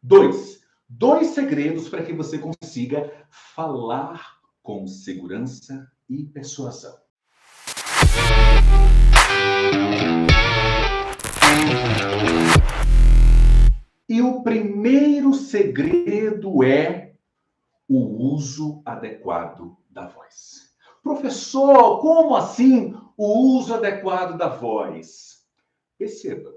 Dois segredos para que você consiga falar com segurança e persuasão. E o primeiro segredo é o uso adequado da voz. Professor, como assim o uso adequado da voz? Perceba,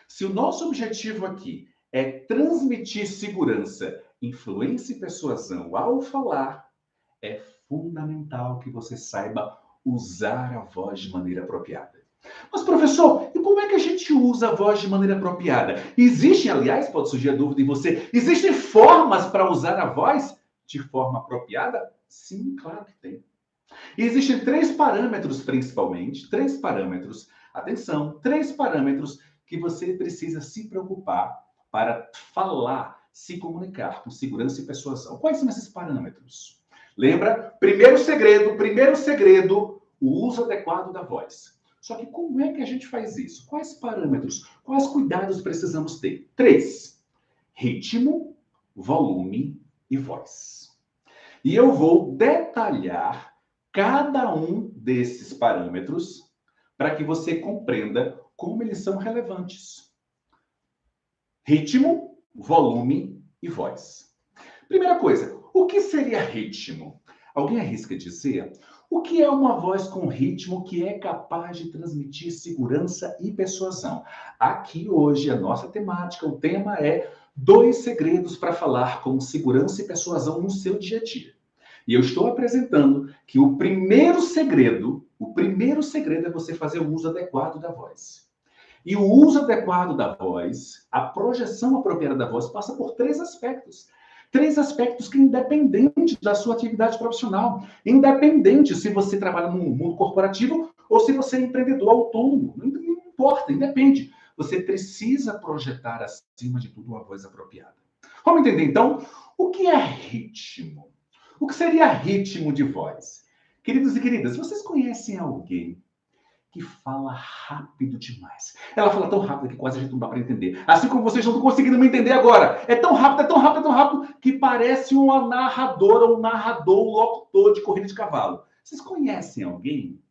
se o nosso objetivo aqui é transmitir segurança, influência e persuasão ao falar, é fundamental que você saiba usar a voz de maneira apropriada. Mas, professor, e como é que a gente usa a voz de maneira apropriada? Existem, aliás, pode surgir a dúvida em você, existem formas para usar a voz de forma apropriada? Sim, claro que tem. E existem 3 parâmetros, principalmente, 3 parâmetros, atenção, 3 parâmetros que você precisa se preocupar para falar, se comunicar com segurança e persuasão. Quais são esses parâmetros? Lembra? Primeiro segredo, o uso adequado da voz. Só que como é que a gente faz isso? Quais parâmetros, quais cuidados precisamos ter? 3. Ritmo, volume e voz. E eu vou detalhar cada um desses parâmetros para que você compreenda como eles são relevantes. Ritmo, volume e voz. Primeira coisa, o que seria ritmo? Alguém arrisca dizer? O que é uma voz com ritmo que é capaz de transmitir segurança e persuasão? Aqui hoje a nossa temática, o tema é 2 segredos para falar com segurança e persuasão no seu dia a dia. E eu estou apresentando que o primeiro segredo é você fazer o uso adequado da voz. E o uso adequado da voz, a projeção apropriada da voz, passa por 3 aspectos. 3 aspectos que, independente da sua atividade profissional, independente se você trabalha no mundo corporativo ou se você é empreendedor autônomo, não importa, independe. Você precisa projetar, acima de tudo, uma voz apropriada. Vamos entender, então, o que é ritmo? O que seria ritmo de voz? Queridos e queridas, vocês conhecem alguém que fala rápido demais? Ela fala tão rápido que quase a gente não dá para entender. Assim como vocês não estão conseguindo me entender agora. É tão rápido, é tão rápido, é tão rápido, que parece uma narradora, um narrador, um locutor de corrida de cavalo. Vocês conhecem alguém?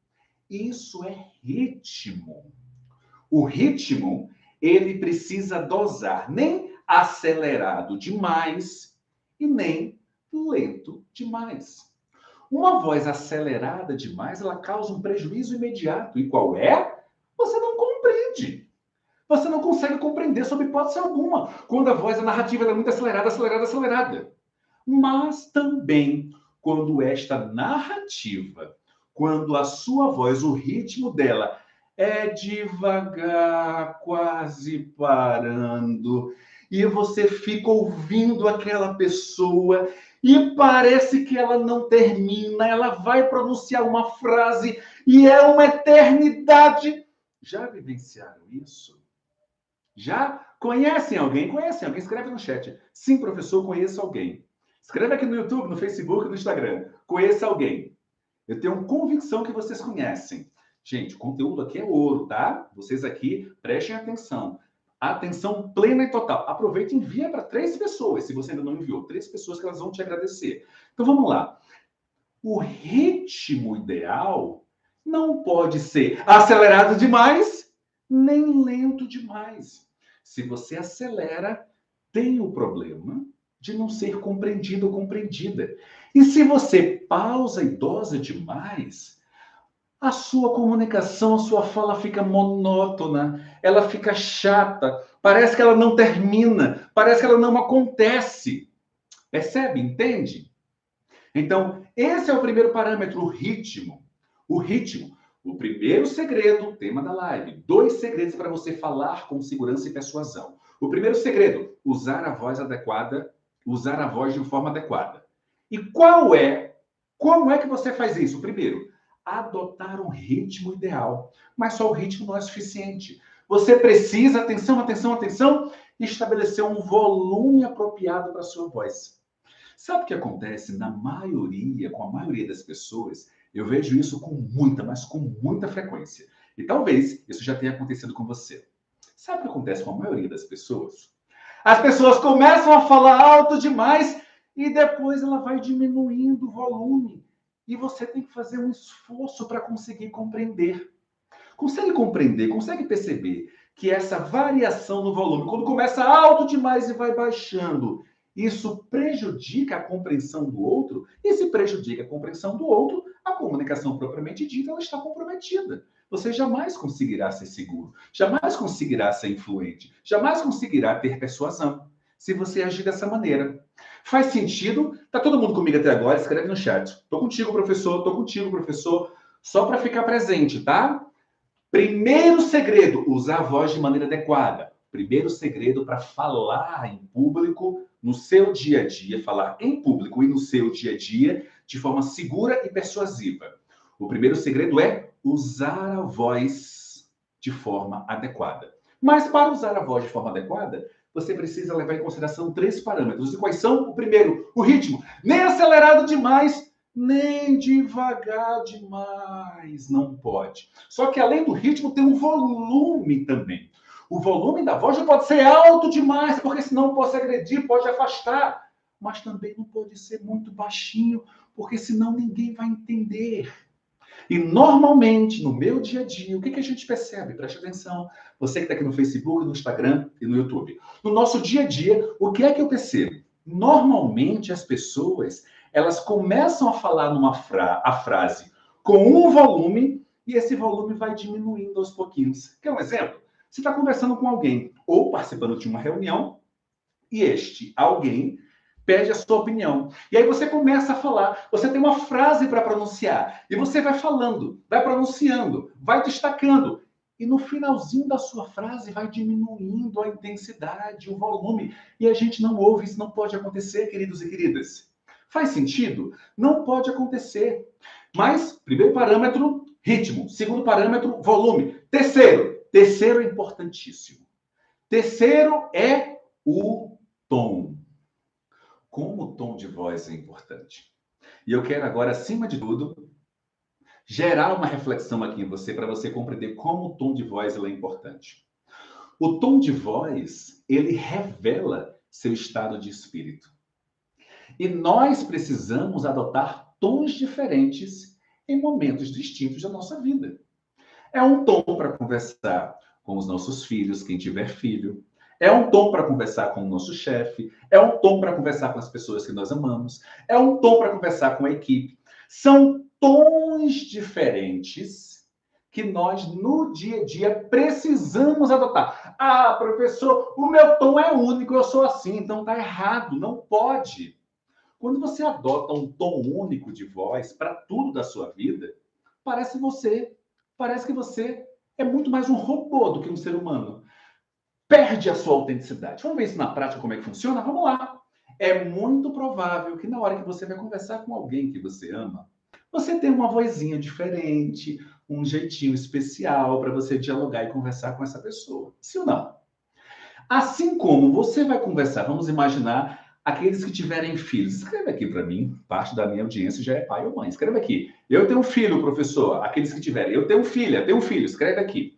Isso é ritmo. O ritmo, ele precisa dosar, nem acelerado demais e nem lento demais. Uma voz acelerada demais, ela causa um prejuízo imediato. E qual é? Você não compreende. Você não consegue compreender sob hipótese alguma quando a voz, a narrativa é muito acelerada, acelerada, acelerada. Mas também quando esta narrativa, quando a sua voz, o ritmo dela é devagar, quase parando, e você fica ouvindo aquela pessoa e parece que ela não termina, ela vai pronunciar uma frase e é uma eternidade. Já vivenciaram isso? Já? Conhecem alguém? Conhecem alguém? Escreve no chat. Sim, professor, conheço alguém. Escreve aqui no YouTube, no Facebook, no Instagram. Conheça alguém. Eu tenho convicção que vocês conhecem. Gente, o conteúdo aqui é ouro, tá? Vocês aqui, prestem atenção. Atenção plena e total. Aproveita e envia para 3 pessoas, se você ainda não enviou. 3 pessoas que elas vão te agradecer. Então, vamos lá. O ritmo ideal não pode ser acelerado demais, nem lento demais. Se você acelera, tem o problema de não ser compreendido ou compreendida. E se você pausa e dosa demais, a sua comunicação, a sua fala fica monótona, ela fica chata, parece que ela não termina, parece que ela não acontece. Percebe? Entende? Então, esse é o primeiro parâmetro, o ritmo. O ritmo. O primeiro segredo, tema da live. 2 segredos para você falar com segurança e persuasão. O primeiro segredo, usar a voz adequada, usar a voz de forma adequada. E como é que você faz isso? Primeiro, adotar um ritmo ideal. Mas só o ritmo não é suficiente. Você precisa, atenção, atenção, atenção, estabelecer um volume apropriado para a sua voz. Sabe o que acontece com a maioria das pessoas? Eu vejo isso com muita, mas com muita frequência. E talvez isso já tenha acontecido com você. Sabe o que acontece com a maioria das pessoas? As pessoas começam a falar alto demais e depois ela vai diminuindo o volume. E você tem que fazer um esforço para conseguir compreender. Consegue compreender, consegue perceber que essa variação no volume, quando começa alto demais e vai baixando, isso prejudica a compreensão do outro? E se prejudica a compreensão do outro, a comunicação propriamente dita ela está comprometida. Você jamais conseguirá ser seguro, jamais conseguirá ser influente, jamais conseguirá ter persuasão se você agir dessa maneira. Faz sentido? Tá todo mundo comigo até agora? Escreve no chat. Tô contigo, professor. Tô contigo, professor. Só para ficar presente, tá? Primeiro segredo, usar a voz de maneira adequada. Primeiro segredo para falar em público, no seu dia a dia, falar em público e no seu dia a dia, de forma segura e persuasiva. O primeiro segredo é usar a voz de forma adequada. Mas para usar a voz de forma adequada, você precisa levar em consideração 3 parâmetros. E quais são? O primeiro, o ritmo. Nem acelerado demais, nem devagar demais. Não pode. Só que além do ritmo, tem um volume também. O volume da voz não pode ser alto demais, porque senão pode agredir, pode afastar. Mas também não pode ser muito baixinho, porque senão ninguém vai entender. E normalmente, no meu dia a dia, o que a gente percebe? Preste atenção. Você que está aqui no Facebook, no Instagram e no YouTube. No nosso dia a dia, o que é que eu percebo? Normalmente, as pessoas, elas começam a falar a frase com um volume e esse volume vai diminuindo aos pouquinhos. Quer um exemplo? Você está conversando com alguém ou participando de uma reunião e este alguém pede a sua opinião. E aí você começa a falar, você tem uma frase para pronunciar, e você vai falando, vai pronunciando, vai destacando. E no finalzinho da sua frase vai diminuindo a intensidade, o volume. E a gente não ouve, isso não pode acontecer, queridos e queridas. Faz sentido? Não pode acontecer. Mas, primeiro parâmetro, ritmo. Segundo parâmetro, volume. Terceiro é importantíssimo. Terceiro é o tom. Como o tom de voz é importante. E eu quero agora, acima de tudo, gerar uma reflexão aqui em você para você compreender como o tom de voz é importante. O tom de voz, ele revela seu estado de espírito. E nós precisamos adotar tons diferentes em momentos distintos da nossa vida. É um tom para conversar com os nossos filhos, quem tiver filho. É um tom para conversar com o nosso chefe. É um tom para conversar com as pessoas que nós amamos. É um tom para conversar com a equipe. São tons diferentes que nós, no dia a dia, precisamos adotar. Ah, professor, o meu tom é único, eu sou assim, então tá errado, não pode. Quando você adota um tom único de voz para tudo da sua vida, parece que você é muito mais um robô do que um ser humano. Perde a sua autenticidade. Vamos ver isso na prática, como é que funciona? Vamos lá. É muito provável que na hora que você vai conversar com alguém que você ama, você tenha uma vozinha diferente, um jeitinho especial para você dialogar e conversar com essa pessoa. Sim ou não? Assim como você vai conversar, vamos imaginar aqueles que tiverem filhos. Escreve aqui para mim, parte da minha audiência já é pai ou mãe. Escreve aqui. Eu tenho um filho, professor. Aqueles que tiverem. Eu tenho filha, tenho um filho. Escreve aqui.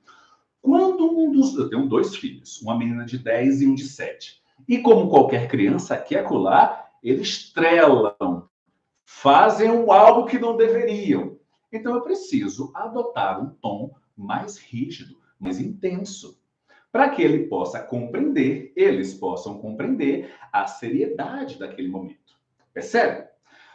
Quando eu tenho 2 filhos, uma menina de 10 e um de 7. E como qualquer criança aqui e acolá, eles trelam, fazem algo que não deveriam. Então eu preciso adotar um tom mais rígido, mais intenso, para que eles possam compreender a seriedade daquele momento. Percebe?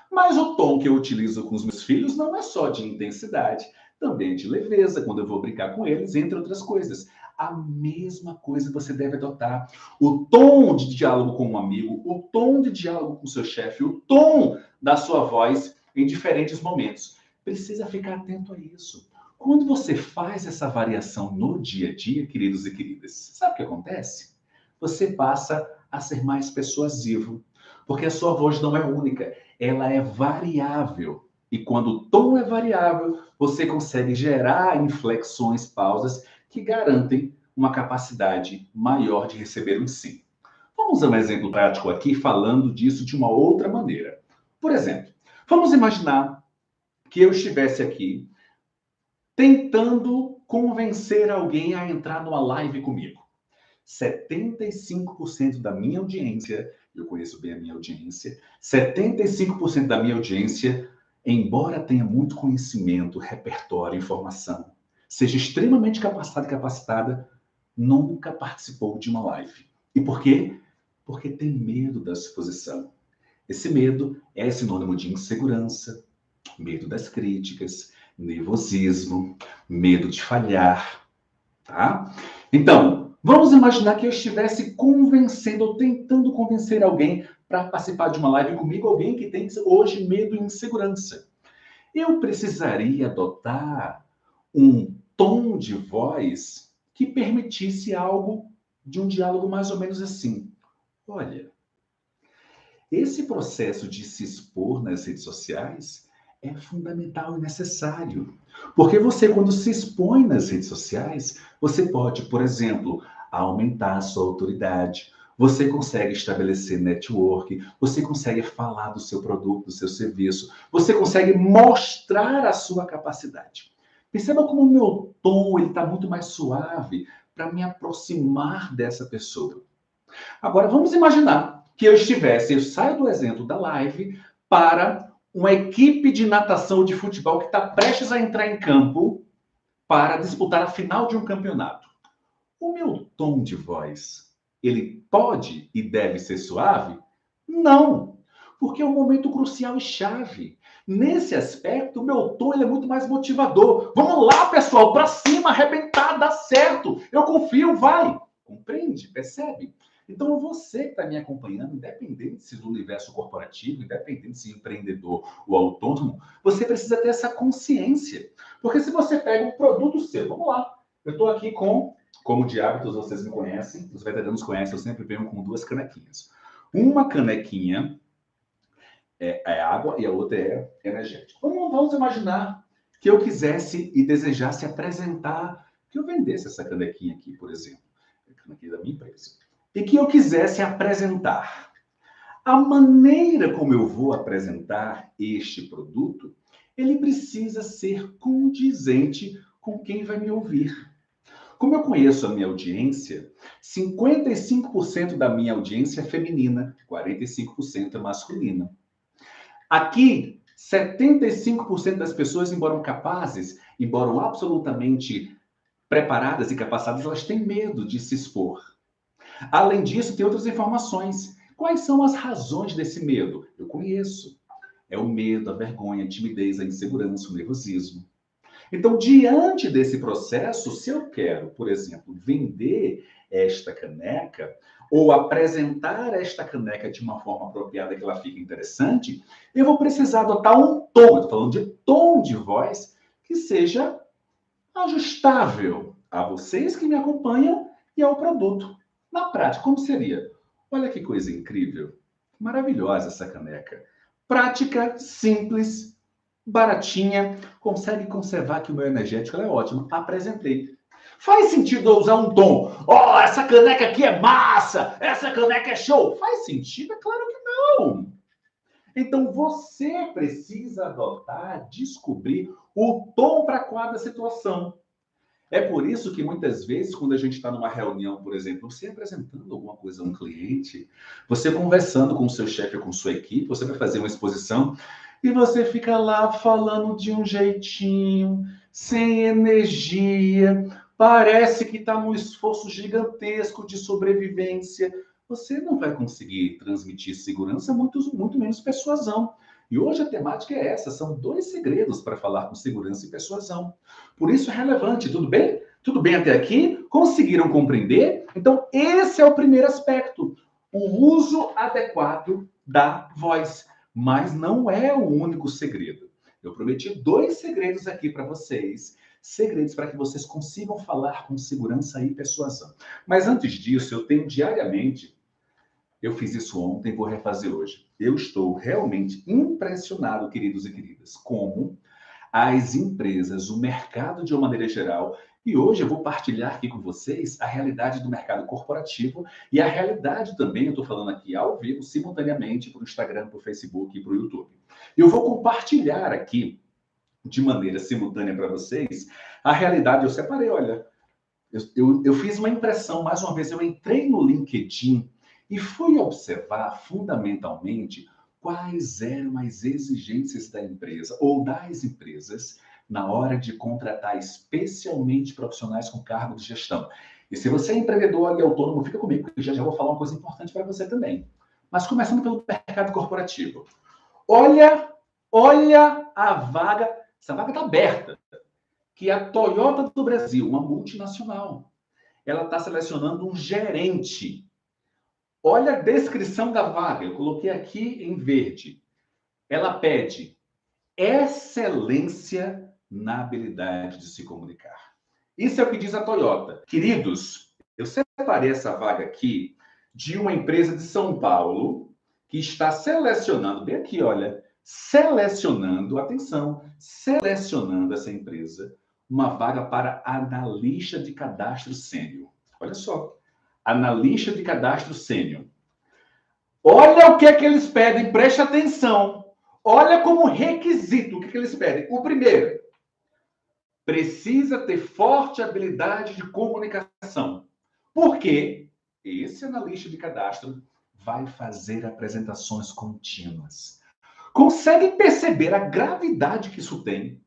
Mas o tom que eu utilizo com os meus filhos não é só de intensidade, também é de leveza, quando eu vou brincar com eles, entre outras coisas. A mesma coisa você deve adotar. O tom de diálogo com um amigo, o tom de diálogo com seu chefe, o tom da sua voz em diferentes momentos. Precisa ficar atento a isso. Quando você faz essa variação no dia a dia, queridos e queridas, sabe o que acontece? Você passa a ser mais persuasivo, porque a sua voz não é única, ela é variável. E quando o tom é variável, você consegue gerar inflexões, pausas que garantem uma capacidade maior de receber um sim. Vamos usar um exemplo prático aqui, falando disso de uma outra maneira. Por exemplo, vamos imaginar que eu estivesse aqui tentando convencer alguém a entrar numa live comigo. 75% da minha audiência, eu conheço bem a minha audiência, 75% da minha audiência, embora tenha muito conhecimento, repertório, informação, seja extremamente capacitado e capacitada, nunca participou de uma live. E por quê? Porque tem medo da exposição. Esse medo é sinônimo de insegurança, medo das críticas, nervosismo, medo de falhar, tá? Então, vamos imaginar que eu estivesse convencendo ou tentando convencer alguém para participar de uma live comigo, alguém que tem hoje medo e insegurança. Eu precisaria adotar um tom de voz que permitisse algo de um diálogo mais ou menos assim. Olha, esse processo de se expor nas redes sociais é fundamental e necessário. Porque você, quando se expõe nas redes sociais, você pode, por exemplo, aumentar a sua autoridade, você consegue estabelecer network, você consegue falar do seu produto, do seu serviço, você consegue mostrar a sua capacidade. Perceba como o meu tom está muito mais suave para me aproximar dessa pessoa. Agora, vamos imaginar que eu saio do exemplo da live para uma equipe de natação ou de futebol que está prestes a entrar em campo para disputar a final de um campeonato. O meu tom de voz, ele pode e deve ser suave? Não, porque é um momento crucial e chave. Nesse aspecto, o meu tom ele é muito mais motivador. Vamos lá, pessoal, para cima, arrebentar, dá certo. Eu confio, vai. Compreende? Percebe? Então, você que está me acompanhando, independente se do universo corporativo, independente se empreendedor ou autônomo, você precisa ter essa consciência. Porque se você pega um produto seu, vamos lá, eu estou aqui com, como de hábitos vocês me conhecem, os veteranos conhecem, eu sempre venho com 2 canequinhas. Uma canequinha é água e a outra é energética. Vamos imaginar que eu quisesse e desejasse apresentar, que eu vendesse essa canequinha aqui, por exemplo, a canequinha da minha empresa, e que eu quisesse apresentar. A maneira como eu vou apresentar este produto, ele precisa ser condizente com quem vai me ouvir. Como eu conheço a minha audiência, 55% da minha audiência é feminina, 45% é masculina. Aqui, 75% das pessoas, embora capazes, embora absolutamente preparadas e capacitadas, elas têm medo de se expor. Além disso, tem outras informações. Quais são as razões desse medo? Eu conheço. É o medo, a vergonha, a timidez, a insegurança, o nervosismo. Então, diante desse processo, se eu quero, por exemplo, vender esta caneca ou apresentar esta caneca de uma forma apropriada que ela fique interessante, eu vou precisar adotar um tom, estou falando de tom de voz, que seja ajustável a vocês que me acompanham e ao produto. Na prática, como seria? Olha que coisa incrível. Maravilhosa essa caneca. Prática, simples, baratinha, consegue conservar que o meu energético é ótimo. Apresentei. Faz sentido eu usar um tom? Oh, essa caneca aqui é massa! Essa caneca é show! Faz sentido? É claro que não! Então você precisa adotar, descobrir o tom para cada situação. É por isso que muitas vezes, quando a gente está numa reunião, por exemplo, você apresentando alguma coisa a um cliente, você conversando com o seu chefe ou com sua equipe, você vai fazer uma exposição e você fica lá falando de um jeitinho, sem energia, parece que está num esforço gigantesco de sobrevivência. Você não vai conseguir transmitir segurança, muito menos persuasão. E hoje a temática é essa, são 2 segredos para falar com segurança e persuasão. Por isso é relevante, tudo bem? Tudo bem até aqui? Conseguiram compreender? Então, esse é o primeiro aspecto, o uso adequado da voz. Mas não é o único segredo. Eu prometi 2 segredos aqui para vocês, segredos para que vocês consigam falar com segurança e persuasão. Mas antes disso, eu tenho diariamente, eu fiz isso ontem, vou refazer hoje. Eu estou realmente impressionado, queridos e queridas, como as empresas, o mercado de uma maneira geral. E hoje eu vou partilhar aqui com vocês a realidade do mercado corporativo e a realidade também, eu estou falando aqui ao vivo, simultaneamente, para o Instagram, para o Facebook e para o YouTube. Eu vou compartilhar aqui, de maneira simultânea para vocês, a realidade. Eu separei, olha, Eu fiz uma impressão, mais uma vez, eu entrei no LinkedIn e fui observar fundamentalmente quais eram as exigências da empresa ou das empresas na hora de contratar especialmente profissionais com cargo de gestão. E se você é empreendedor e autônomo, fica comigo, que eu já vou falar uma coisa importante para você também. Mas começando pelo mercado corporativo. Olha a vaga, essa vaga está aberta, que é a Toyota do Brasil, uma multinacional. Ela está selecionando um gerente. Olha a descrição da vaga, eu coloquei aqui em verde. Ela pede excelência na habilidade de se comunicar. Isso é o que diz a Toyota. Queridos, eu separei essa vaga aqui de uma empresa de São Paulo que está selecionando, bem aqui, olha, selecionando, atenção, selecionando essa empresa uma vaga para analista de cadastro sênior. Olha só, analista de cadastro sênior. Olha o que é que eles pedem, preste atenção. Olha como requisito o que eles pedem. O primeiro, precisa ter forte habilidade de comunicação. Por quê? Esse analista de cadastro vai fazer apresentações contínuas. Conseguem perceber a gravidade que isso tem?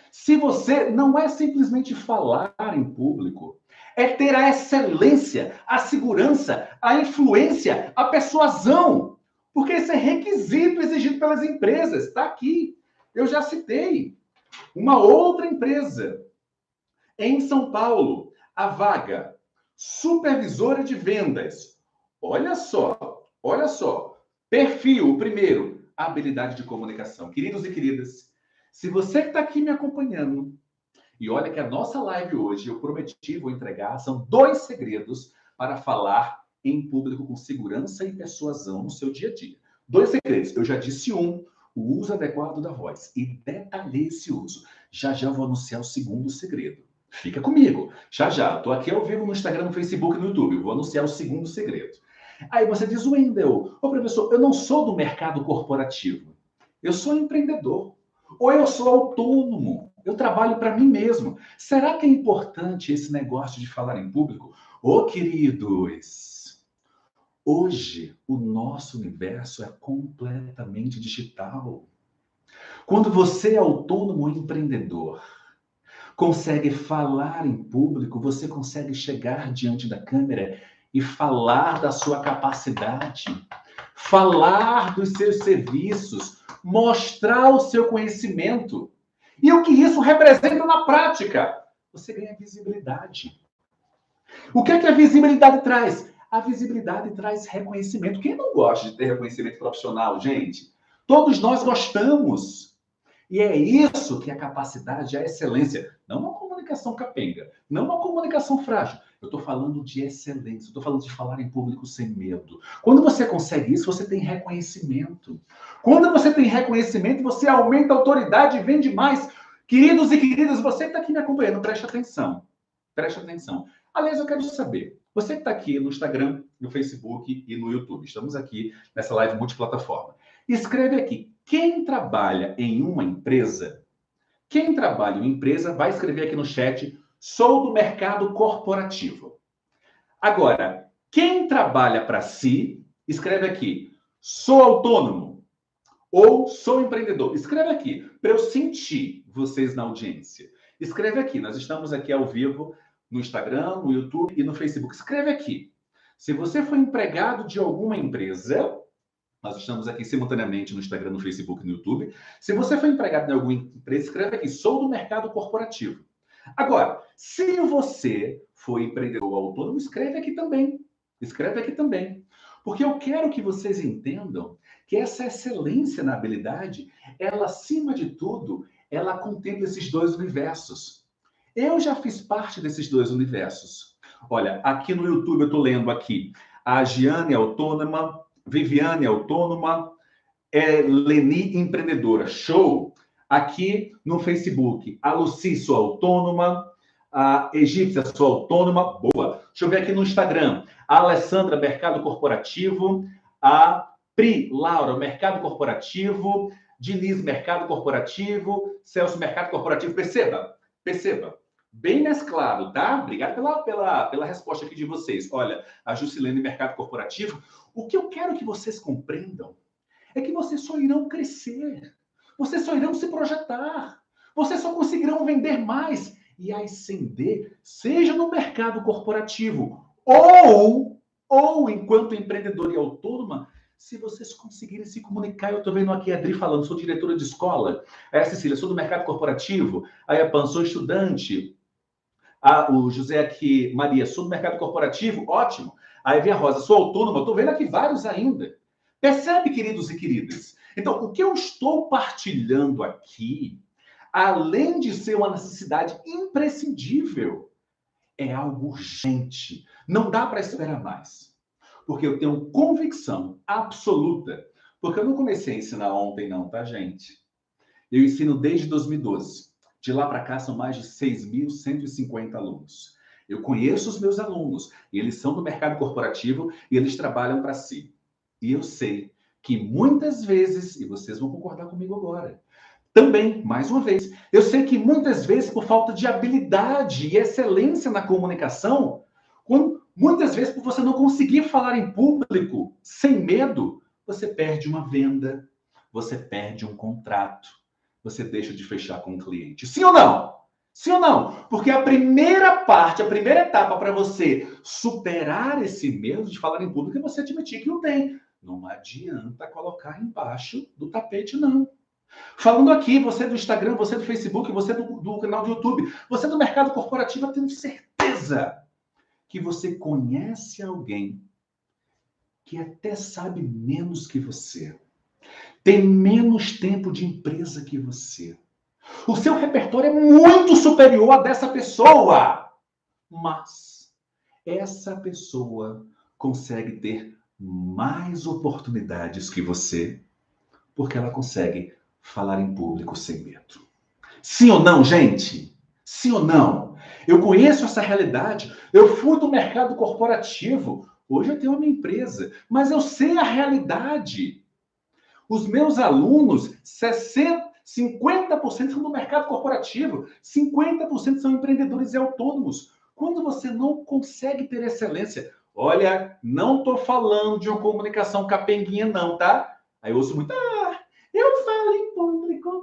Se você não é simplesmente falar em público, é ter a excelência, a segurança, a influência, a persuasão. Porque esse é requisito exigido pelas empresas. Está aqui. Eu já citei. Uma outra empresa em São Paulo, a vaga supervisora de vendas. Olha só. Perfil, o primeiro, habilidade de comunicação. Queridos e queridas, se você que está aqui me acompanhando, e olha que a nossa live hoje, eu prometi, vou entregar, são 2 segredos para falar em público com segurança e persuasão no seu dia a dia. 2 segredos. Eu já disse um, o uso adequado da voz. E detalhei esse uso. Já vou anunciar o segundo segredo. Fica comigo. Já. Estou aqui ao vivo no Instagram, no Facebook e no YouTube. Eu vou anunciar o segundo segredo. Aí você diz, Wendel, professor, eu não sou do mercado corporativo. Eu sou empreendedor. Ou eu sou autônomo. Eu trabalho para mim mesmo. Será que é importante esse negócio de falar em público? Ô, queridos, hoje o nosso universo é completamente digital. Quando você é autônomo ou empreendedor, consegue falar em público, você consegue chegar diante da câmera e falar da sua capacidade, falar dos seus serviços, mostrar o seu conhecimento. E o que isso representa na prática? Você ganha visibilidade. O que é que a visibilidade traz? A visibilidade traz reconhecimento. Quem não gosta de ter reconhecimento profissional, gente? Todos nós gostamos. E é isso que é a capacidade, a excelência. Não uma comunicação capenga, não uma comunicação frágil. Eu estou falando de excelência, eu estou falando de falar em público sem medo. Quando você consegue isso, você tem reconhecimento. Quando você tem reconhecimento, você aumenta a autoridade e vende mais. Queridos e queridas, você que está aqui me acompanhando, preste atenção. Preste atenção. Aliás, eu quero saber, você que está aqui no Instagram, no Facebook e no YouTube, estamos aqui nessa live multiplataforma. Escreve aqui, quem trabalha em uma empresa, vai escrever aqui no chat, sou do mercado corporativo. Agora, quem trabalha para si, escreve aqui, sou autônomo ou sou empreendedor. Escreve aqui, para eu sentir vocês na audiência. Escreve aqui, nós estamos aqui ao vivo no Instagram, no YouTube e no Facebook. Escreve aqui. Se você for empregado de alguma empresa, nós estamos aqui simultaneamente no Instagram, no Facebook e no YouTube. Se você for empregado em alguma empresa, escreve aqui, sou do mercado corporativo. Agora, se você for empreendedor ou autônomo, escreve aqui também. Escreve aqui também. Porque eu quero que vocês entendam que essa excelência na habilidade, ela, acima de tudo, ela contempla esses 2 universos. Eu já fiz parte desses 2 universos. Olha, aqui no YouTube eu estou lendo aqui, a Giane é autônoma, Viviane é autônoma, Leni empreendedora, show! Aqui no Facebook, a Lucy, sou autônoma, a Egípcia, sou autônoma, boa. Deixa eu ver aqui no Instagram, a Alessandra, mercado corporativo, a Pri, Laura, mercado corporativo, Diniz, mercado corporativo, Celso, mercado corporativo, perceba, bem mesclado, tá? Obrigado pela resposta aqui de vocês. Olha, a Jusilene, mercado corporativo. O que eu quero que vocês compreendam é que vocês só irão crescer. Vocês só irão se projetar. Vocês só conseguirão vender mais e ascender, seja no mercado corporativo ou enquanto empreendedor e autônoma, se vocês conseguirem se comunicar. Eu estou vendo aqui a Adri falando, sou diretora de escola. Aí a Cecília, sou do mercado corporativo. Aí a Pan, sou estudante. O José aqui, Maria, sou do mercado corporativo, ótimo. Aí vem a Rosa, sou autônoma, estou vendo aqui vários ainda. Percebe, queridos e queridas? Então, o que eu estou partilhando aqui, além de ser uma necessidade imprescindível, é algo urgente. Não dá para esperar mais. Porque eu tenho convicção absoluta. Porque eu não comecei a ensinar ontem, não, tá, gente? Eu ensino desde 2012. De lá para cá são mais de 6.150 alunos. Eu conheço os meus alunos, e eles são do mercado corporativo e eles trabalham para si. E eu sei que muitas vezes, e vocês vão concordar comigo agora, também, mais uma vez, eu sei que muitas vezes por falta de habilidade e excelência na comunicação, muitas vezes por você não conseguir falar em público sem medo, você perde uma venda, você perde um contrato, você deixa de fechar com o cliente. Sim ou não? Sim ou não? Porque a primeira parte, a primeira etapa para você superar esse medo de falar em público é você admitir que não tem. Não adianta colocar embaixo do tapete, não. Falando aqui, você do Instagram, você do Facebook, você do canal do YouTube, você do mercado corporativo, eu tenho certeza que você conhece alguém que até sabe menos que você, tem menos tempo de empresa que você. O seu repertório é muito superior a dessa pessoa, mas essa pessoa consegue ter mais oportunidades que você, porque ela consegue falar em público sem medo. Sim ou não, gente? Sim ou não? Eu conheço essa realidade. Eu fui do mercado corporativo. Hoje eu tenho uma empresa, mas eu sei a realidade. Os meus alunos, 50% são do mercado corporativo, 50% são empreendedores e autônomos. Quando você não consegue ter excelência, olha, não estou falando de uma comunicação capenguinha, não, tá? Aí eu ouço muito, eu falo em público,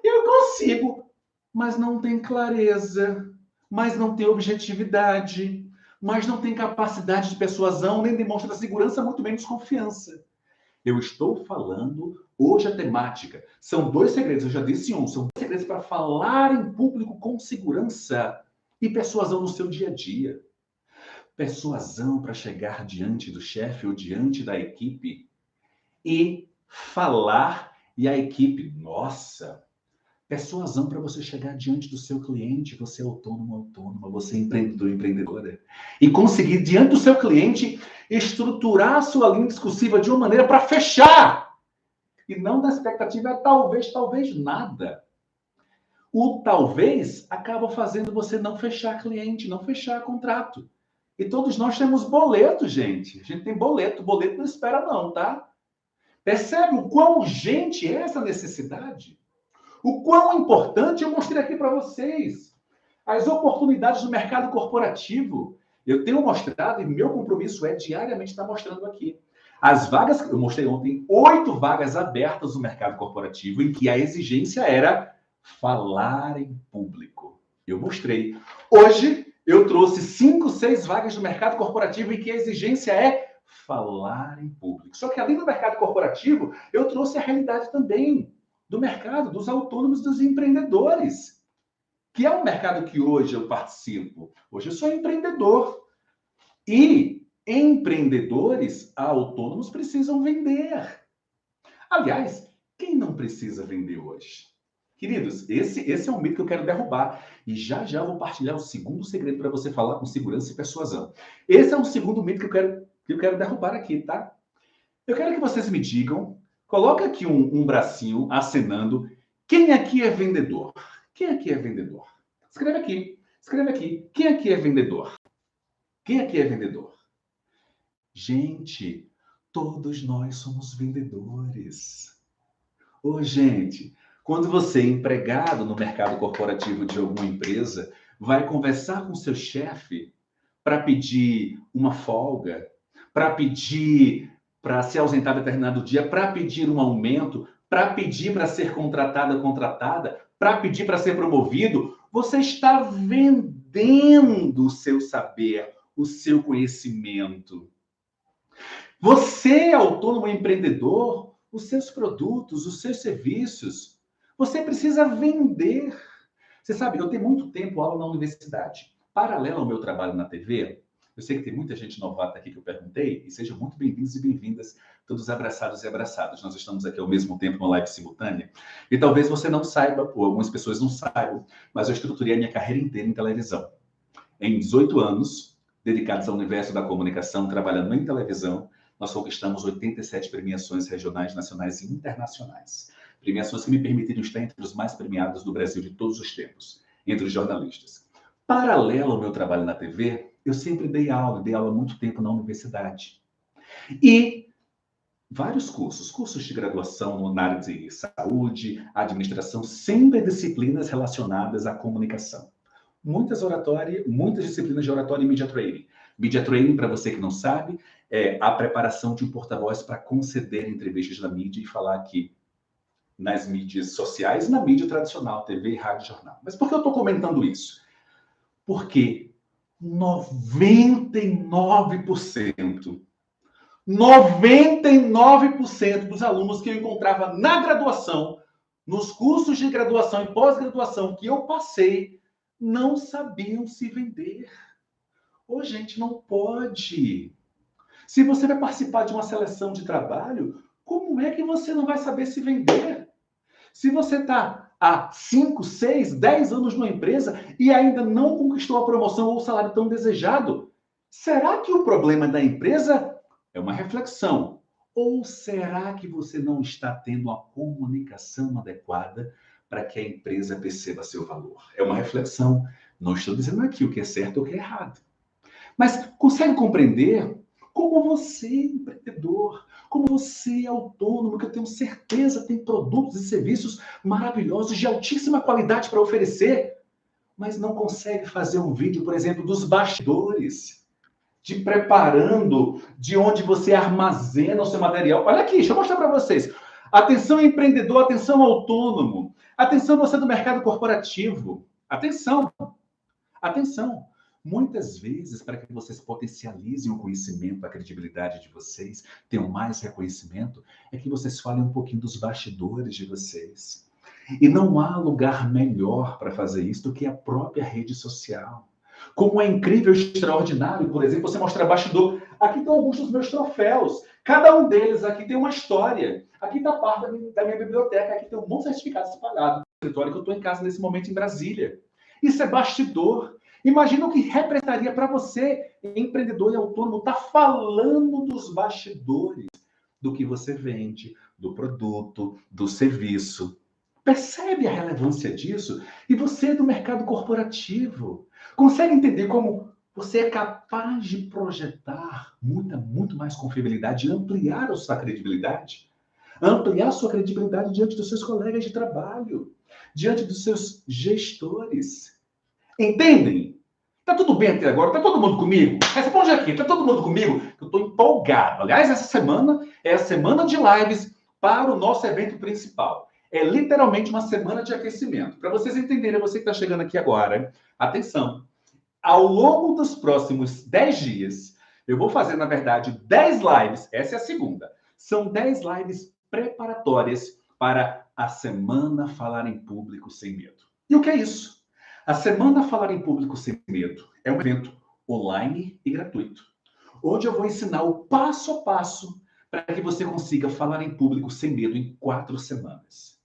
eu consigo, mas não tem clareza, mas não tem objetividade, mas não tem capacidade de persuasão, nem demonstra segurança, muito menos confiança. Eu estou falando, hoje a temática, são 2 segredos, eu já disse um, são 2 segredos para falar em público com segurança e persuasão no seu dia a dia. Persuasão para chegar diante do chefe ou diante da equipe e falar, e a equipe, nossa, persuasão para você chegar diante do seu cliente, você é autônomo, autônoma, você é empreendedor, empreendedora, e conseguir, diante do seu cliente, estruturar a sua linha discursiva de uma maneira para fechar, e não da expectativa é talvez, talvez nada. O talvez acaba fazendo você não fechar cliente, não fechar contrato. E todos nós temos boleto, gente. A gente tem boleto. Boleto não espera não, tá? Percebe o quão urgente é essa necessidade? O quão importante eu mostrei aqui para vocês. As oportunidades do mercado corporativo. Eu tenho mostrado, e meu compromisso é diariamente estar mostrando aqui. As vagas, eu mostrei ontem, 8 vagas abertas no mercado corporativo, em que a exigência era falar em público. Eu mostrei. Hoje, eu trouxe 5, 6 vagas no mercado corporativo, em que a exigência é falar em público. Só que além do mercado corporativo, eu trouxe a realidade também do mercado, dos autônomos, dos empreendedores, que é um mercado que hoje eu participo. Hoje eu sou empreendedor. E empreendedores autônomos precisam vender. Aliás, quem não precisa vender hoje? Queridos, esse é um mito que eu quero derrubar. E já já eu vou partilhar o segundo segredo para você falar com segurança e persuasão. Esse é um segundo mito que eu quero derrubar aqui, tá? Eu quero que vocês me digam, coloca aqui um bracinho acenando. Quem aqui é vendedor? Quem aqui é vendedor? Escreve aqui. Escreve aqui. Quem aqui é vendedor? Quem aqui é vendedor? Gente, todos nós somos vendedores. Ô, gente, quando você é empregado no mercado corporativo de alguma empresa, vai conversar com seu chefe para pedir uma folga, para pedir para se ausentar determinado dia, para pedir um aumento, para pedir para ser contratada, para pedir para ser promovido, você está vendendo o seu saber, o seu conhecimento. Você, autônomo empreendedor, os seus produtos, os seus serviços, você precisa vender. Você sabe, eu tenho muito tempo aula na universidade. Paralelo ao meu trabalho na TV, eu sei que tem muita gente novata aqui que eu perguntei, e sejam muito bem-vindos e bem-vindas, todos abraçados e abraçadas. Nós estamos aqui ao mesmo tempo numa live simultânea, e talvez você não saiba, ou algumas pessoas não saibam, mas eu estruturei a minha carreira inteira em televisão. Em 18 anos, dedicados ao universo da comunicação, trabalhando em televisão, nós conquistamos 87 premiações regionais, nacionais e internacionais. Premiações que me permitiram estar entre os mais premiados do Brasil de todos os tempos, entre os jornalistas. Paralelo ao meu trabalho na TV, eu sempre dei aula há muito tempo na universidade. E vários cursos de graduação na área de saúde, administração, sempre disciplinas relacionadas à comunicação. Muitas disciplinas de oratória e media training. Media training, para você que não sabe, é a preparação de um porta-voz para conceder entrevistas na mídia e falar aqui nas mídias sociais e na mídia tradicional, TV, rádio, jornal. Mas por que eu estou comentando isso? Porque 99% dos alunos que eu encontrava na graduação, nos cursos de graduação e pós-graduação que eu passei, não sabiam se vender. Ô, gente, não pode. Se você vai participar de uma seleção de trabalho, como é que você não vai saber se vender? Se você está há 5, 6, 10 anos numa empresa e ainda não conquistou a promoção ou o salário tão desejado, será que o problema da empresa é uma reflexão? Ou será que você não está tendo a comunicação adequada para que a empresa perceba seu valor? É uma reflexão. Não estou dizendo aqui o que é certo ou o que é errado. Mas consegue compreender como você, empreendedor, como você, autônomo, que eu tenho certeza tem produtos e serviços maravilhosos de altíssima qualidade para oferecer, mas não consegue fazer um vídeo, por exemplo, dos bastidores, de preparando, de onde você armazena o seu material. Olha aqui, deixa eu mostrar para vocês. Atenção, empreendedor, atenção, autônomo, atenção, você do mercado corporativo. Atenção, atenção. Muitas vezes, para que vocês potencializem o conhecimento, a credibilidade de vocês, tenham mais reconhecimento, é que vocês falem um pouquinho dos bastidores de vocês. E não há lugar melhor para fazer isso do que a própria rede social. Como é incrível, extraordinário, por exemplo, você mostrar bastidor. Aqui estão alguns dos meus troféus. Cada um deles aqui tem uma história. Aqui está parte da minha biblioteca. Aqui tem um monte de certificados espalhados. No escritório que eu estou em casa nesse momento em Brasília. Isso é bastidor. Imagina o que representaria para você, empreendedor e autônomo, estar falando dos bastidores do que você vende, do produto, do serviço. Percebe a relevância disso? E você do mercado corporativo, consegue entender como você é capaz de projetar muito mais confiabilidade e ampliar a sua credibilidade? Ampliar a sua credibilidade diante dos seus colegas de trabalho, diante dos seus gestores. Entendem? Tá tudo bem até agora? Tá todo mundo comigo? Responde aqui, tá todo mundo comigo? Eu tô empolgado. Aliás, essa semana é a semana de lives para o nosso evento principal. É literalmente uma semana de aquecimento. Para vocês entenderem, você que está chegando aqui agora, atenção. Ao longo dos próximos 10 dias, eu vou fazer, na verdade, 10 lives. Essa é a segunda. São 10 lives preparatórias para a Semana Falar em Público Sem Medo. E o que é isso? A Semana Falar em Público Sem Medo é um evento online e gratuito, onde eu vou ensinar o passo a passo para que você consiga falar em público sem medo em 4 semanas.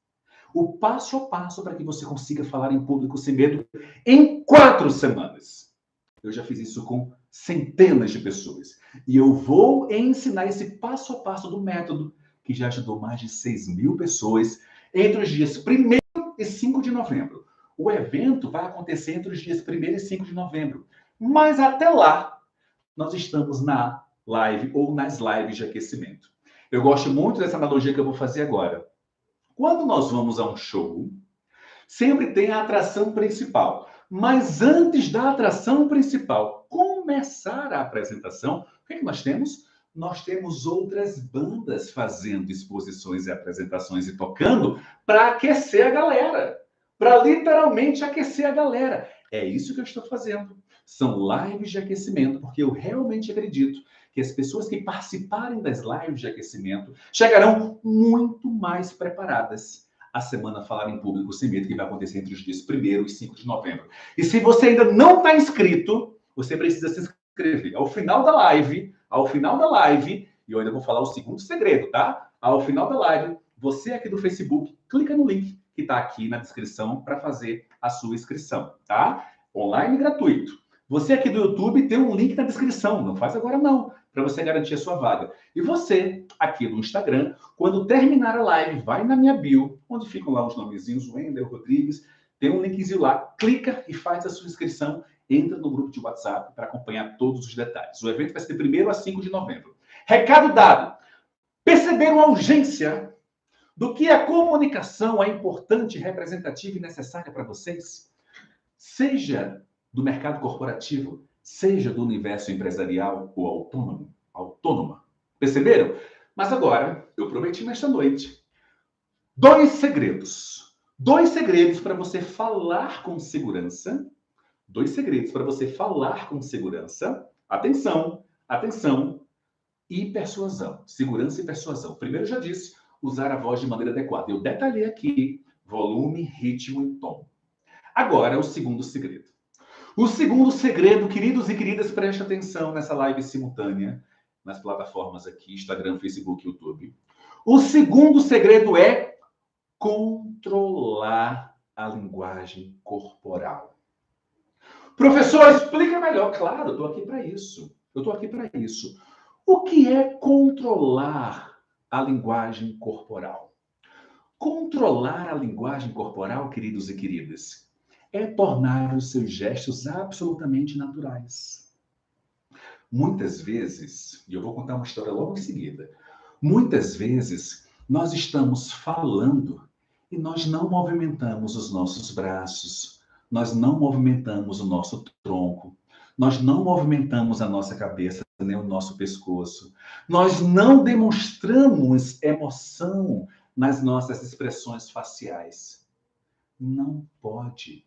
O passo a passo para que você consiga falar em público sem medo em 4 semanas. Eu já fiz isso com centenas de pessoas. E eu vou ensinar esse passo a passo do método que já ajudou mais de 6.000 pessoas entre os dias 1º e 5 de novembro. O evento vai acontecer entre os dias 1º e 5 de novembro. Mas até lá, nós estamos na live ou nas lives de aquecimento. Eu gosto muito dessa analogia que eu vou fazer agora. Quando nós vamos a um show, sempre tem a atração principal. Mas antes da atração principal começar a apresentação, o que é que nós temos? Nós temos outras bandas fazendo exposições e apresentações e tocando para aquecer a galera, para literalmente aquecer a galera. É isso que eu estou fazendo. São lives de aquecimento, porque eu realmente acredito que as pessoas que participarem das lives de aquecimento chegarão muito mais preparadas à Semana Falar em Público Sem Medo, que vai acontecer entre os dias 1º e 5 de novembro. E se você ainda não está inscrito, você precisa se inscrever. Ao final da live, e eu ainda vou falar o segundo segredo, tá? Ao final da live, você aqui do Facebook, clica no link que está aqui na descrição para fazer a sua inscrição, tá? Online gratuito. Você aqui do YouTube tem um link na descrição, não faz agora não, para você garantir a sua vaga. E você aqui do Instagram, quando terminar a live, vai na minha bio, onde ficam lá os nomezinhos, Wendel Rodrigues, tem um linkzinho lá, clica e faz a sua inscrição, entra no grupo de WhatsApp para acompanhar todos os detalhes. O evento vai ser de 1º a 5 de novembro. Recado dado. Perceberam a urgência do que a comunicação é importante, representativa e necessária para vocês? Seja do mercado corporativo, seja do universo empresarial ou autônoma. Perceberam? Mas agora, eu prometi nesta noite, 2 segredos. 2 segredos para você falar com segurança. 2 segredos para você falar com segurança. Atenção, atenção. E persuasão. Segurança e persuasão. Primeiro, eu já disse, usar a voz de maneira adequada. Eu detalhei aqui volume, ritmo e tom. Agora, o segundo segredo. O segundo segredo, queridos e queridas, preste atenção nessa live simultânea, nas plataformas aqui, Instagram, Facebook, YouTube. O segundo segredo é controlar a linguagem corporal. Professor, explica melhor. Claro, eu estou aqui para isso. O que é controlar a linguagem corporal? Controlar a linguagem corporal, queridos e queridas, é tornar os seus gestos absolutamente naturais. Muitas vezes, e eu vou contar uma história logo em seguida, muitas vezes nós estamos falando e nós não movimentamos os nossos braços, nós não movimentamos o nosso tronco, nós não movimentamos a nossa cabeça, nem o nosso pescoço. Nós não demonstramos emoção nas nossas expressões faciais. Não pode.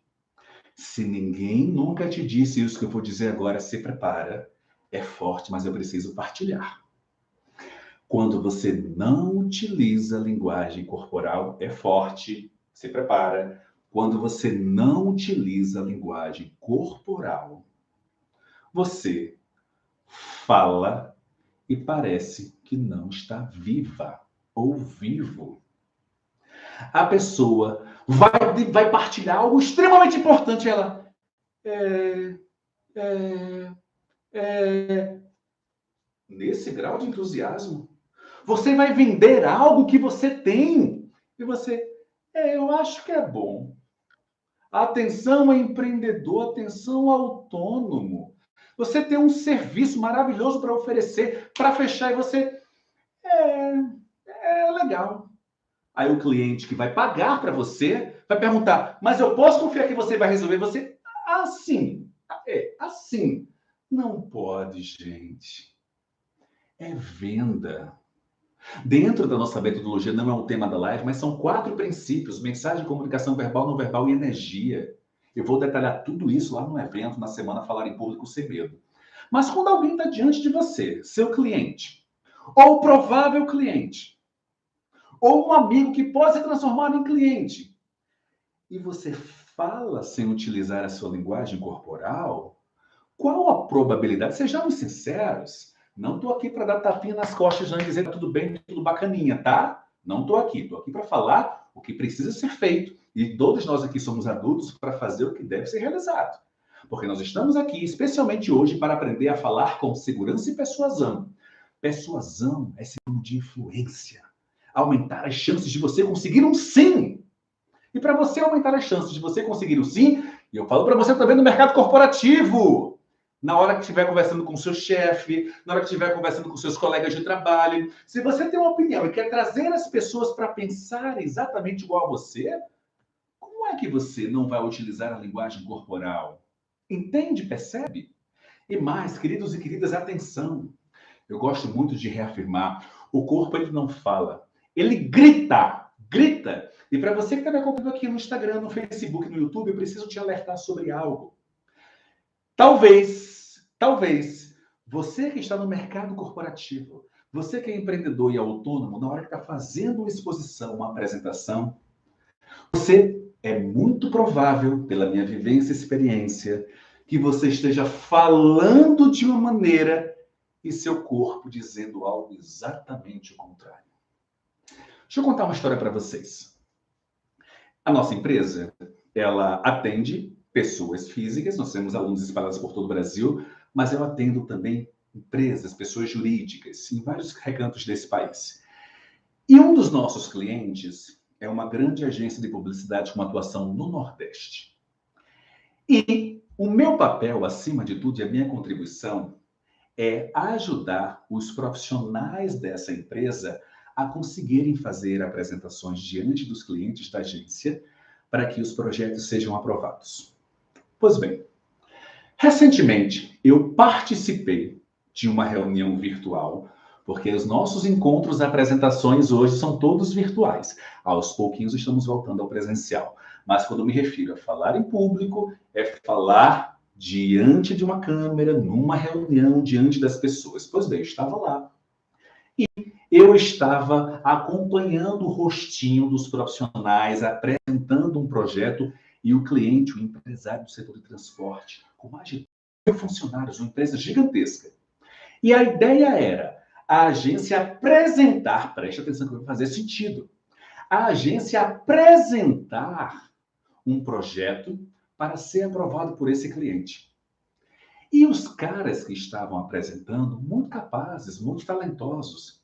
Se ninguém nunca te disse isso que eu vou dizer agora, se prepara. É forte, mas eu preciso partilhar. Quando você não utiliza a linguagem corporal, é forte, se prepara. Quando você não utiliza a linguagem corporal, você fala e parece que não está viva ou vivo. A pessoa vai partilhar algo extremamente importante. Ela nesse grau de entusiasmo, você vai vender algo que você tem. E você, eu acho que é bom. Atenção a empreendedor, atenção autônomo. Você tem um serviço maravilhoso para oferecer, para fechar, e você, é legal. Aí o cliente que vai pagar para você vai perguntar, mas eu posso confiar que você vai resolver? Você, assim, assim. Não pode, gente. É venda. Dentro da nossa metodologia, não é o tema da live, mas são 4 princípios: mensagem, comunicação verbal, não verbal e energia. Eu vou detalhar tudo isso lá no evento, na semana Falar em Público Sem Medo. Mas quando alguém está diante de você, seu cliente, ou provável cliente, ou um amigo que pode se transformar em cliente, e você fala sem utilizar a sua linguagem corporal, qual a probabilidade? Sejamos sinceros, não estou aqui para dar tapinha nas costas e dizer tudo bem, tudo bacaninha, tá? Não estou aqui para falar o que precisa ser feito. E todos nós aqui somos adultos para fazer o que deve ser realizado. Porque nós estamos aqui, especialmente hoje, para aprender a falar com segurança e persuasão. Persuasão é sinônimo de influência. Aumentar as chances de você conseguir um sim. E para você aumentar as chances de você conseguir um sim, e eu falo para você também no mercado corporativo, na hora que estiver conversando com o seu chefe, na hora que estiver conversando com seus colegas de trabalho, se você tem uma opinião e quer trazer as pessoas para pensar exatamente igual a você, Como é que você não vai utilizar a linguagem corporal? Entende? Percebe? E mais, queridos e queridas, atenção. Eu gosto muito de reafirmar, o corpo ele não fala, ele grita, grita. E para você que está me acompanhando aqui no Instagram, no Facebook, no YouTube, eu preciso te alertar sobre algo. Talvez, você que está no mercado corporativo, você que é empreendedor e autônomo, na hora que está fazendo uma exposição, uma apresentação, você é muito provável, pela minha vivência e experiência, que você esteja falando de uma maneira e seu corpo dizendo algo exatamente o contrário. Deixa eu contar uma história para vocês. A nossa empresa, ela atende pessoas físicas, nós temos alunos espalhados por todo o Brasil, mas eu atendo também empresas, pessoas jurídicas, em vários recantos desse país. E um dos nossos clientes é uma grande agência de publicidade com atuação no Nordeste. E o meu papel, acima de tudo, e a minha contribuição é ajudar os profissionais dessa empresa a conseguirem fazer apresentações diante dos clientes da agência para que os projetos sejam aprovados. Pois bem, recentemente eu participei de uma reunião virtual, porque os nossos encontros, apresentações hoje são todos virtuais. Aos pouquinhos estamos voltando ao presencial. Mas quando me refiro a falar em público, é falar diante de uma câmera, numa reunião, diante das pessoas. Pois bem, eu estava lá. E eu estava acompanhando o rostinho dos profissionais, apresentando um projeto, e o cliente, o empresário do setor de transporte, com mais de 1.000 funcionários, uma empresa gigantesca. E a ideia era a agência apresentar, preste atenção que vai fazer sentido, a agência apresentar um projeto para ser aprovado por esse cliente. E os caras que estavam apresentando, muito capazes, muito talentosos,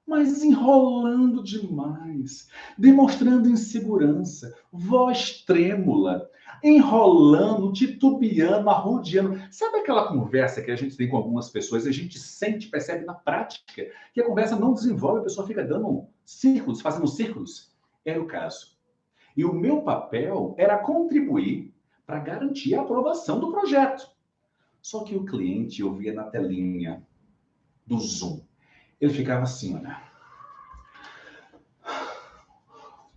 mas enrolando demais, demonstrando insegurança, voz trêmula, enrolando, titubeando, arrodeando. Sabe aquela conversa que a gente tem com algumas pessoas, a gente sente, percebe na prática, que a conversa não desenvolve, a pessoa fica dando círculos, fazendo círculos? Era o caso. E o meu papel era contribuir para garantir a aprovação do projeto. Só que o cliente, eu via na telinha do Zoom, ele ficava assim, olha.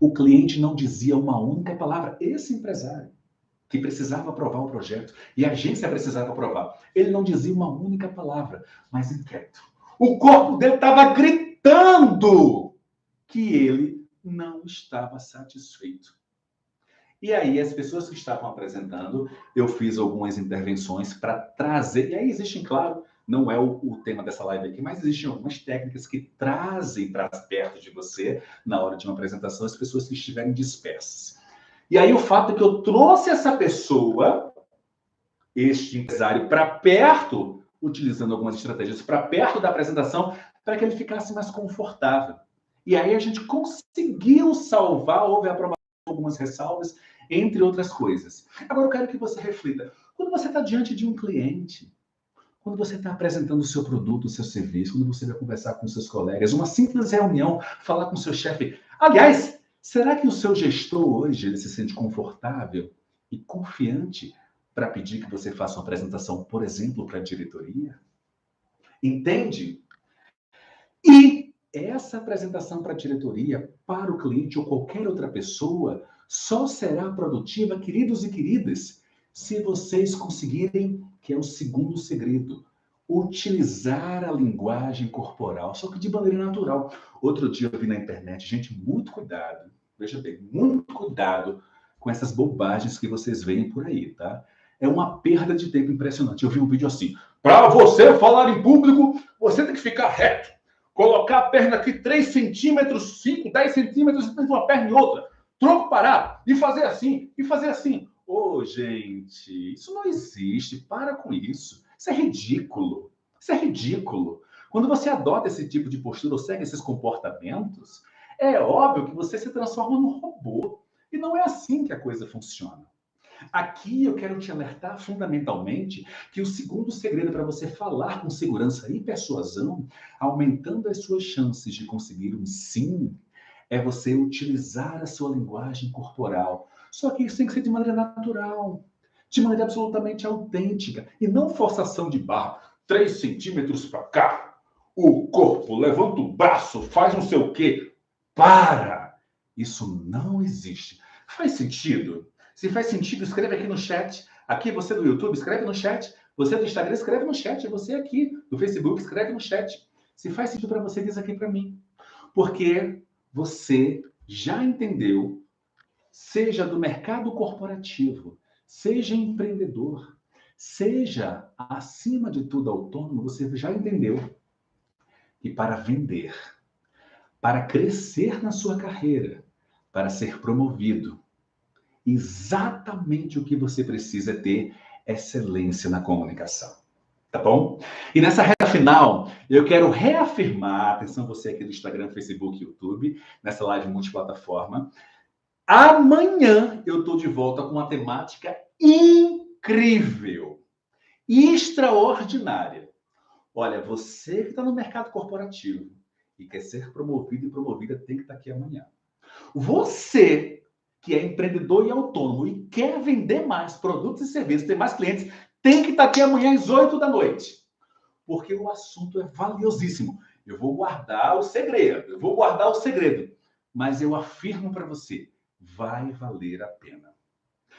O cliente não dizia uma única palavra. Esse empresário que precisava aprovar o projeto e a agência precisava aprovar, ele não dizia uma única palavra, mas inquieto. O corpo dele estava gritando que ele não estava satisfeito. E aí, as pessoas que estavam apresentando, eu fiz algumas intervenções para trazer. E aí existem, claro, não é o tema dessa live aqui, mas existem algumas técnicas que trazem para perto de você, na hora de uma apresentação, as pessoas que estiverem dispersas. E aí, o fato é que eu trouxe essa pessoa, este empresário, para perto, utilizando algumas estratégias, para perto da apresentação, para que ele ficasse mais confortável. E aí, a gente conseguiu salvar, houve aprovação de algumas ressalvas, entre outras coisas. Agora eu quero que você reflita. Quando você está diante de um cliente, quando você está apresentando o seu produto, o seu serviço, quando você vai conversar com seus colegas, uma simples reunião, falar com o seu chefe. Aliás, será que o seu gestor hoje ele se sente confortável e confiante para pedir que você faça uma apresentação, por exemplo, para a diretoria? Entende? E essa apresentação para a diretoria, para o cliente ou qualquer outra pessoa, só será produtiva, queridos e queridas, se vocês conseguirem, que é o segundo segredo, utilizar a linguagem corporal, só que de maneira natural. Outro dia eu vi na internet, gente, muito cuidado, veja bem, muito cuidado com essas bobagens que vocês veem por aí, tá? É uma perda de tempo impressionante. Eu vi um vídeo assim, para você falar em público, você tem que ficar reto. Colocar a perna aqui 3 centímetros, 5, 10 centímetros entre uma perna e outra. Tronco parado. E fazer assim, e fazer assim. Ô, gente, isso não existe. Para com isso. Isso é ridículo. Isso é ridículo. Quando você adota esse tipo de postura ou segue esses comportamentos, é óbvio que você se transforma num robô. E não é assim que a coisa funciona. Aqui eu quero te alertar fundamentalmente que o segundo segredo para você falar com segurança e persuasão, aumentando as suas chances de conseguir um sim, é você utilizar a sua linguagem corporal, Só que isso tem que ser de maneira natural, de maneira absolutamente autêntica, e não forçação de barra. 3 centímetros para cá, o corpo, levanta o braço, faz não sei o quê. Para! Isso não existe. Faz sentido? Se faz sentido, escreve aqui no chat. Aqui, você do YouTube, escreve no chat. Você do Instagram, escreve no chat. Você aqui do Facebook, escreve no chat. Se faz sentido para você, diz aqui para mim. Porque você já entendeu, seja do mercado corporativo, seja empreendedor, seja, acima de tudo, autônomo, você já entendeu que para vender, para crescer na sua carreira, para ser promovido, exatamente o que você precisa é ter excelência na comunicação. Tá bom? E nessa reta final, eu quero reafirmar, atenção você aqui do Instagram, Facebook, YouTube, nessa live multiplataforma, amanhã eu estou de volta com uma temática incrível, extraordinária. Olha, você que está no mercado corporativo e quer ser promovido e promovida tem que estar aqui amanhã. Você que é empreendedor e autônomo e quer vender mais produtos e serviços, ter mais clientes, tem que estar aqui amanhã às 8 da noite. Porque o assunto é valiosíssimo. Eu vou guardar o segredo. Mas eu afirmo para você, vai valer a pena.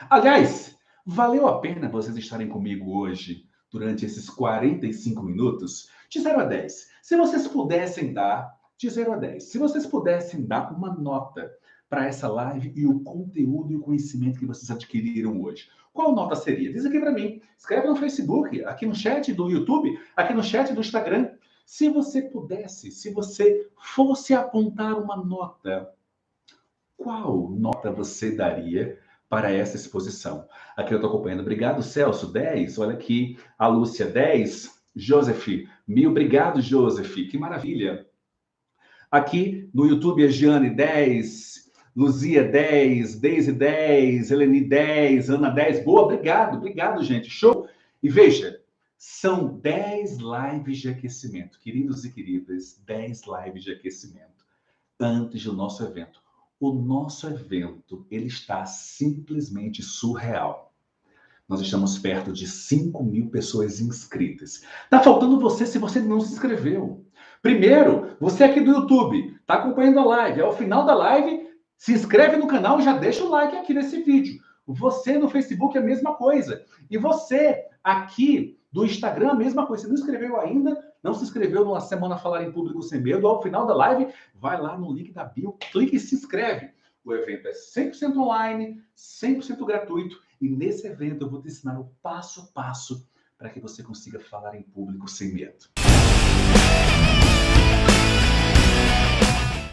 Aliás, valeu a pena vocês estarem comigo hoje, durante esses 45 minutos, de 0 a 10. Se vocês pudessem dar, de 0 a 10, se vocês pudessem dar uma nota para essa live e o conteúdo e o conhecimento que vocês adquiriram hoje, qual nota seria? Diz aqui para mim. Escreve no Facebook, aqui no chat do YouTube, aqui no chat do Instagram. Se você pudesse, se você fosse apontar uma nota, qual nota você daria para essa exposição? Aqui eu estou acompanhando. Obrigado, Celso. 10. Olha aqui. A Lúcia, 10. Joseph, 1000. Obrigado, Joseph. Que maravilha. Aqui no YouTube, a Giane, 10. Luzia, 10. Deise, 10. Eleni, 10. Ana, 10. Boa, obrigado, gente. Show. E veja, são 10 lives de aquecimento. Queridos e queridas, 10 lives de aquecimento antes do nosso evento. O nosso evento, ele está simplesmente surreal. Nós estamos perto de 5.000 pessoas inscritas. Tá faltando você se você não se inscreveu. Primeiro, você aqui do YouTube, tá acompanhando a live. Ao final da live, se inscreve no canal e já deixa o like aqui nesse vídeo. Você no Facebook é a mesma coisa. E você aqui do Instagram, a mesma coisa. Se não inscreveu ainda, não se inscreveu numa Semana Falar em Público Sem Medo, ao final da live, vai lá no link da bio, clique e se inscreve. O evento é 100% online, 100% gratuito. E nesse evento eu vou te ensinar o passo a passo para que você consiga falar em público sem medo.